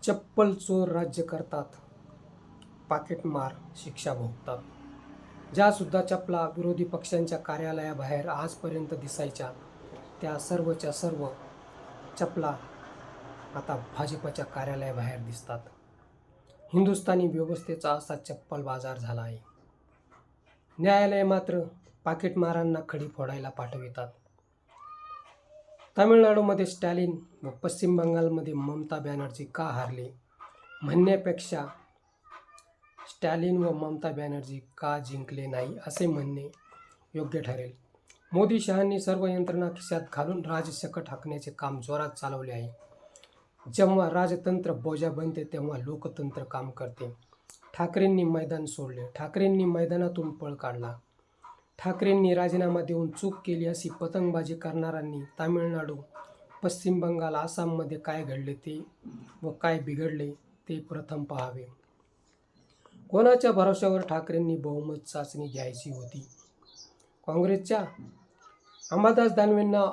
चप्पल चोर राज्य करतात, पाकीटमार शिक्षा भोगतात. ज्यासुद्धा चपला विरोधी पक्षांच्या कार्यालयाबाहेर आजपर्यंत दिसायच्या, त्या सर्वच्या सर्व चपला आता भाजपच्या कार्यालयाबाहेर दिसतात. हिंदुस्थानी व्यवस्थेचा असा चप्पल बाजार झाला आहे. न्यायालय मात्र पाकीटमारांना खडी फोडायला पाठवितात. तामिळनाडूमध्ये स्टॅलिन व पश्चिम बंगालमध्ये ममता बॅनर्जी का हारले म्हणण्यापेक्षा स्टॅलिन व ममता बॅनर्जी का जिंकले नाही असे म्हणणे योग्य ठरेल. मोदी शहांनी सर्व यंत्रणा खिशात घालून राजसकट हाकण्याचे काम जोरात चालवले आहे. जेव्हा राजतंत्र बोजा बनते तेव्हा लोकतंत्र काम करते. ठाकरेंनी मैदान सोडले, ठाकरेंनी मैदानातून पळ काढला, ठाकरेंनी राजीनामा देऊन चूक केली अशी पतंगबाजी करणाऱ्यांनी तामिळनाडू, पश्चिम बंगाल, आसाममध्ये काय घडले ते व काय बिघडले ते प्रथम पाहावे. कोणाच्या भरोश्यावर ठाकरेंनी बहुमत चाचणी घ्यायची होती? काँग्रेसच्या? अंबादास दानवेंना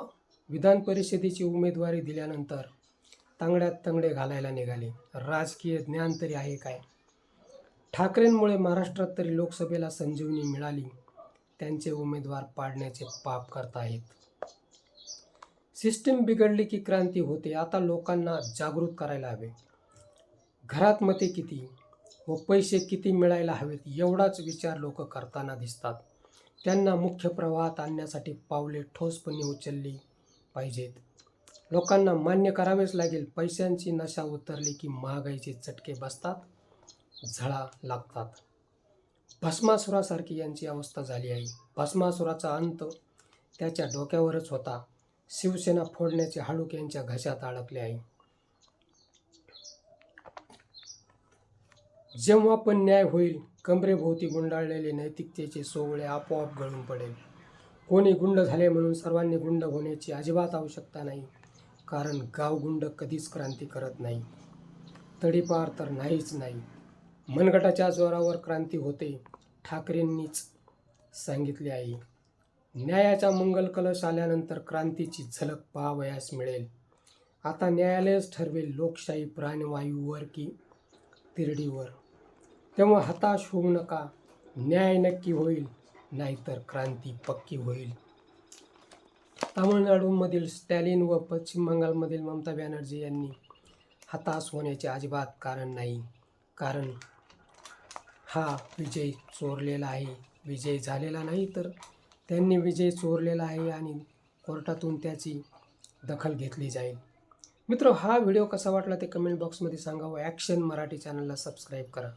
विधान परिषदेची उमेदवारी दिल्यानंतर तांगड्यात तंगडे घालायला निघाले. राजकीय ज्ञान तरी आहे काय? ठाकरेंमुळे महाराष्ट्रात तरी लोकसभेला संजीवनी मिळाली. त्यांचे उमेदवार पाडण्याचे पाप करताहेत. सिस्टीम बिघडली की क्रांती होते. आता लोकांना जागृत करायला हवे. घरात मते किती व पैसे किती मिळायला हवेत एवढाच विचार लोक करताना दिसतात. त्यांना मुख्य प्रवाहात आणण्यासाठी पावले ठोसपणे उचलली पाहिजेत. लोकांना मान्य करावेच लागेल. पैशांची नशा उतरली की महागाईचे चटके बसतात, झळा लागतात. भस्मासुरासारखी यांची अवस्था झाली आहे. भस्मासुराचा अंत त्याच्या डोक्यावरच होता. शिवसेना फोडण्याचे हाडूक यांच्या घशात अडकले आहे. जेव्हा पण न्याय होईल, कमरेभोवती गुंडाळलेले नैतिकतेचे सोवळे आपोआप गळून पडेल. कोणी गुंड झाले म्हणून सर्वांनी गुंड होण्याची अजिबात आवश्यकता नाही. कारण गावगुंड कधीच क्रांती करत नाही. तडीपार तर नाहीच नाही. मनगटाच्या जोरावर क्रांती होते. ठाकरेंनीच सांगितले आहे. न्यायाचा मंगल कलश आल्यानंतर क्रांतीची झलक पाहावयास मिळेल. आता न्यायालयच ठरवेल लोकशाही प्राणवायूवर की तिरडीवर. तेव्हा हताश होऊ नका. न्याय नक्की होईल, नाहीतर क्रांती पक्की होईल. तामिळनाडूमधील स्टॅलिन व पश्चिम बंगालमधील ममता बॅनर्जी यांनी हताश होण्याचे अजिबात कारण नाही. कारण हा विजय चोरलेला आहे. विजय झालेला नाही, तर त्यांनी विजय चोरलेला आहे आणि कोर्टातून त्याची दखल घेतली जाईल. मित्र, हा व्हिडिओ कसा वाटला ते कमेंट बॉक्समध्ये सांगा व ॲक्शन मराठी चॅनलला सबस्क्राईब करा.